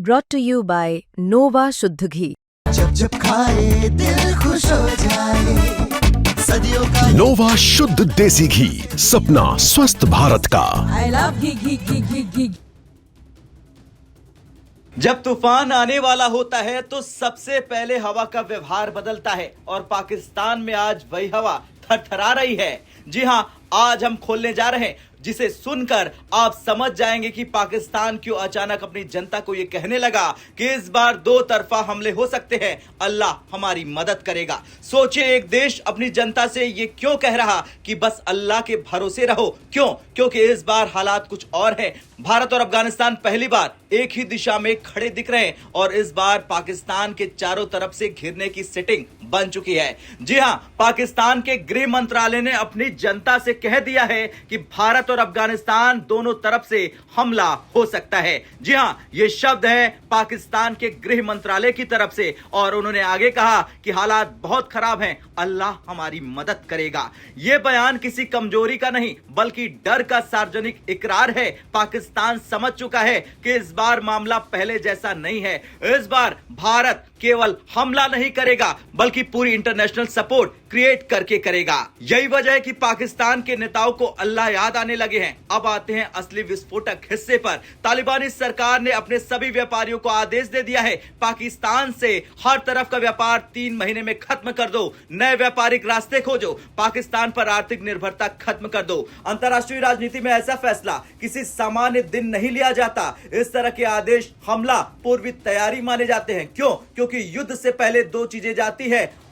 brought to you by Nova शुद्ध घी। जब जब खाए दिल खुश हो जाए, सदियों का नोवा शुद्ध देसी घी, सपना स्वस्थ भारत का। I love घी। जब तूफान आने वाला होता है तो सबसे पहले हवा का व्यवहार बदलता है और पाकिस्तान में आज वही हवा थरथरा रही है। जी हां, आज हम खोलने जा रहे हैं जिसे सुनकर आप समझ जाएंगे कि पाकिस्तान क्यों अचानक अपनी जनता को यह कहने लगा कि इस बार दो तरफा हमले हो सकते हैं, अल्लाह हमारी मदद करेगा। सोचिए, एक देश अपनी जनता से ये क्यों कह रहा कि बस अल्लाह के भरोसे रहो। क्यों? क्योंकि इस बार हालात कुछ और हैं। भारत और अफगानिस्तान पहली बार एक ही दिशा में खड़े दिख रहे हैं और इस बार पाकिस्तान के चारों तरफ से घिरने की सेटिंग बन चुकी है। जी हां, पाकिस्तान के गृह मंत्रालय ने अपनी जनता से कह दिया है कि भारत और अफगानिस्तान दोनों तरफ से हमला हो सकता है। जी हां, ये शब्द है पाकिस्तान के गृह मंत्रालय की तरफ से और उन्होंने आगे कहा कि हालात बहुत खराब हैं, अल्लाह हमारी मदद करेगा। यह बयान किसी कमजोरी का नहीं बल्कि डर का सार्वजनिक इकरार है। पाकिस्तान समझ चुका है कि इस बार मामला पहले जैसा नहीं है। इस बार भारत केवल हमला नहीं करेगा बल्कि पूरी इंटरनेशनल सपोर्ट क्रिएट करके करेगा। यही वजह है कि पाकिस्तान के नेताओं को अल्लाह याद आने लगे हैं। अब आते हैं असली विस्फोटक हिस्से पर। तालिबानी सरकार ने अपने सभी व्यापारियों को आदेश दे दिया है, पाकिस्तान से हर तरफ का व्यापार 3 महीने में खत्म कर दो, नए व्यापारिक रास्ते खोजो, पाकिस्तान पर आर्थिक निर्भरता खत्म कर दो। अंतर्राष्ट्रीय राजनीति में ऐसा फैसला किसी सामान्य दिन नहीं लिया जाता। इस तरह के आदेश हमला पूर्वी तैयारी माने जाते हैं। क्यों? क्योंकि युद्ध से पहले दो चीजें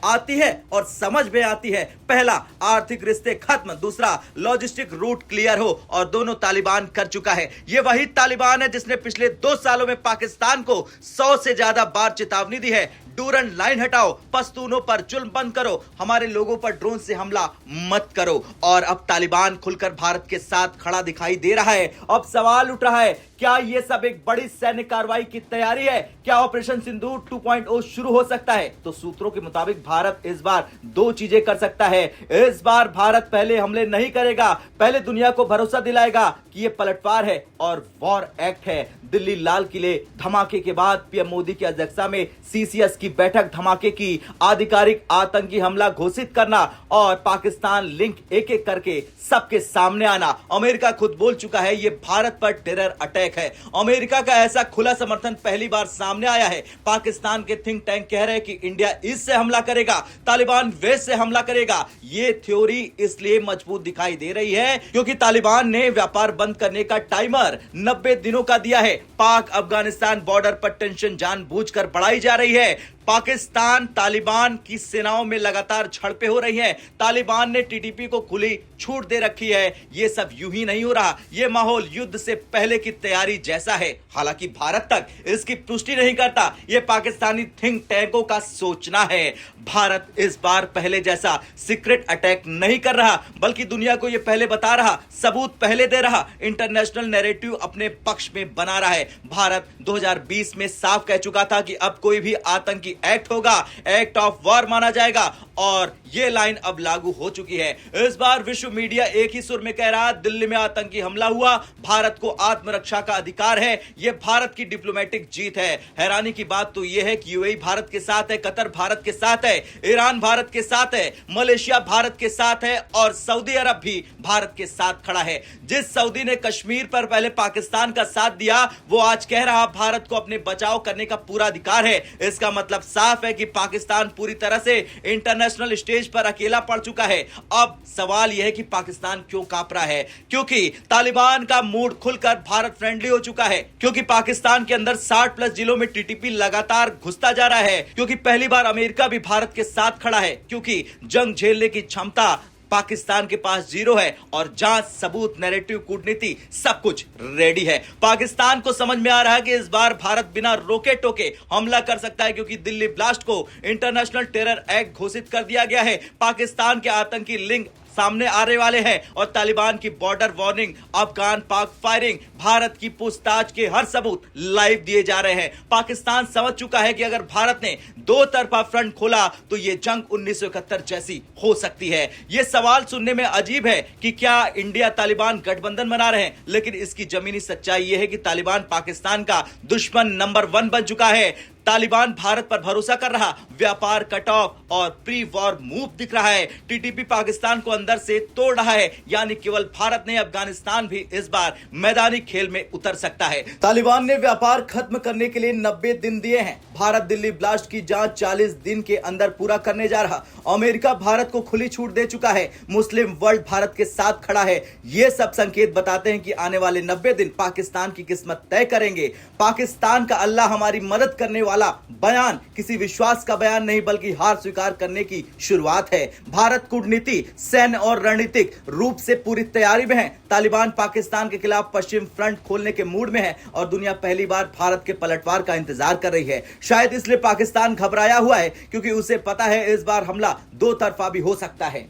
आती है और समझ में आती है। पहला, आर्थिक रिश्ते खत्म, दूसरा लॉजिस्टिक रूट क्लियर हो, और दोनों तालिबान कर चुका है। यह वही तालिबान है जिसने पिछले 2 सालों में पाकिस्तान को 100 से ज्यादा बार चेतावनी दी है, डूरन लाइन हटाओ, पश्तूनों पर जुल्म बंद करो, हमारे लोगों पर ड्रोन से हमला मत करो। और अब तालिबान खुलकर भारत के साथ खड़ा दिखाई दे रहा है। अब सवाल उठ रहा है, क्या यह सब एक बड़ी सैन्य कार्रवाई की तैयारी है? क्या ऑपरेशन सिंदूर 2.0 शुरू हो सकता है? तो सूत्रों के मुताबिक भारत इस बार 2 चीजें कर सकता है। इस बार भारत पहले हमले नहीं करेगा, पहले दुनिया को भरोसा दिलाएगा कि यह पलटवार है और वॉर एक्ट है। दिल्ली लाल किले धमाके के बाद पीएम मोदी की अध्यक्षता में सीसीएस की बैठक, धमाके की आधिकारिक आतंकी हमला घोषित करना और पाकिस्तान लिंक एक एक करके सबके सामने आना। अमेरिका खुद बोल चुका है यह भारत पर टेरर अटैक है। अमेरिका का ऐसा खुला समर्थन पहली बार सामने आया है। पाकिस्तान के थिंक टैंक कह रहे हैं कि इंडिया ईस्ट से हमला करेगा, तालिबान वेस्ट से हमला करेगा। यह थ्योरी इसलिए मजबूत दिखाई दे रही है क्योंकि तालिबान ने व्यापार बंद करने का टाइमर 90 दिनों का दिया है। पाक अफगानिस्तान बॉर्डर पर टेंशन जानबूझकर बढ़ाई जा रही है। पाकिस्तान तालिबान की सेनाओं में लगातार झड़पें हो रही हैं। तालिबान ने टीटीपी को खुली छूट दे रखी है। यह सब यूं ही नहीं हो रहा, यह माहौल युद्ध से पहले की तैयारी जैसा है। हालांकि भारत तक इसकी पुष्टि नहीं करता, यह पाकिस्तानी थिंक टैंकों का सोचना है। भारत इस बार पहले जैसा सीक्रेट अटैक नहीं कर रहा बल्कि दुनिया को यह पहले बता रहा, सबूत पहले दे रहा, इंटरनेशनल नैरेटिव अपने पक्ष में बना रहा है। भारत 2020 में साफ कह चुका था कि अब कोई भी आतंकी एक्ट होगा, एक्ट ऑफ वॉर माना जाएगा, और यह लाइन अब लागू हो चुकी है। इस बार विश्व मीडिया एक ही सुर में कह रहा, दिल्ली में आतंकी हमला हुआ, भारत को आत्मरक्षा का अधिकार है। यह भारत की डिप्लोमेटिक जीत है। हैरानी की बात तो यह है कि यूएई भारत के साथ है, कतर भारत के साथ है, ईरान भारत के साथ है, मलेशिया भारत के साथ है और सऊदी अरब भी भारत के साथ खड़ा है। जिस सऊदी ने कश्मीर पर पहले पाकिस्तान का साथ दिया, वो आज कह रहा भारत को अपने बचाव करने का पूरा अधिकार है। इसका मतलब साफ है कि पाकिस्तान पूरी तरह से इंटरनेशनल स्टेज पर अकेला पड़ चुका है। अब सवाल यह है कि पाकिस्तान क्यों कांप रहा है? क्योंकि तालिबान का मूड खुलकर भारत फ्रेंडली हो चुका है, क्योंकि पाकिस्तान के अंदर 60+ जिलों में टीटीपी लगातार घुसता जा रहा है, क्योंकि पहली बार अमेरिका भी भारत के साथ खड़ा है, क्योंकि जंग झेलने की क्षमता पाकिस्तान के पास 0 है और जांच, सबूत, नैरेटिव, कूटनीति सब कुछ रेडी है। पाकिस्तान को समझ में आ रहा है कि इस बार भारत बिना रोके टोके हमला कर सकता है, क्योंकि दिल्ली ब्लास्ट को इंटरनेशनल टेरर एक्ट घोषित कर दिया गया है। पाकिस्तान के आतंकी लिंक सामने आने वाले हैं और तालिबान की बॉर्डर वार्निंग, अफगान पाक फायरिंग, भारत की पूछताछ के हर सबूत लाइव दिए जा रहे हैं। पाकिस्तान समझ चुका है कि अगर भारत ने दो तरफा फ्रंट खोला तो यह जंग 1971 जैसी हो सकती है। यह सवाल सुनने में अजीब है कि क्या इंडिया तालिबान गठबंधन बना रहे हैं, लेकिन इसकी जमीनी सच्चाई यह है कि तालिबान पाकिस्तान का दुश्मन नंबर 1 बन चुका है। तालिबान भारत पर भरोसा कर रहा, व्यापार कट ऑफ और प्री वॉर मूव दिख रहा है। टीटीपी पाकिस्तान को अंदर से तोड़ रहा है, यानी केवल भारत नहीं अफगानिस्तान भी इस बार मैदानी खेल में उतर सकता है। तालिबान ने व्यापार खत्म करने के लिए 90 दिन दिए हैं। भारत दिल्ली ब्लास्ट की जांच 40 दिन के अंदर पूरा करने जा रहा। अमेरिका भारत को खुली छूट दे चुका है। मुस्लिम वर्ल्ड भारत के साथ खड़ा है। ये सब संकेत बताते हैं कि आने वाले 90 दिन पाकिस्तान की किस्मत तय करेंगे। पाकिस्तान का अल्लाह हमारी मदद करने वाला बयान किसी विश्वास का बयान नहीं बल्कि हार स्वीकार करने की शुरुआत है। भारत कूटनीति, सैन्य और रणनीतिक रूप से पूरी तैयारी में है। तालिबान पाकिस्तान के खिलाफ पश्चिम फ्रंट खोलने के मूड में है और दुनिया पहली बार भारत के पलटवार का इंतजार कर रही है। शायद इसलिए पाकिस्तान घबराया हुआ है क्योंकि उसे पता है इस बार हमला दो तरफा भी हो सकता है।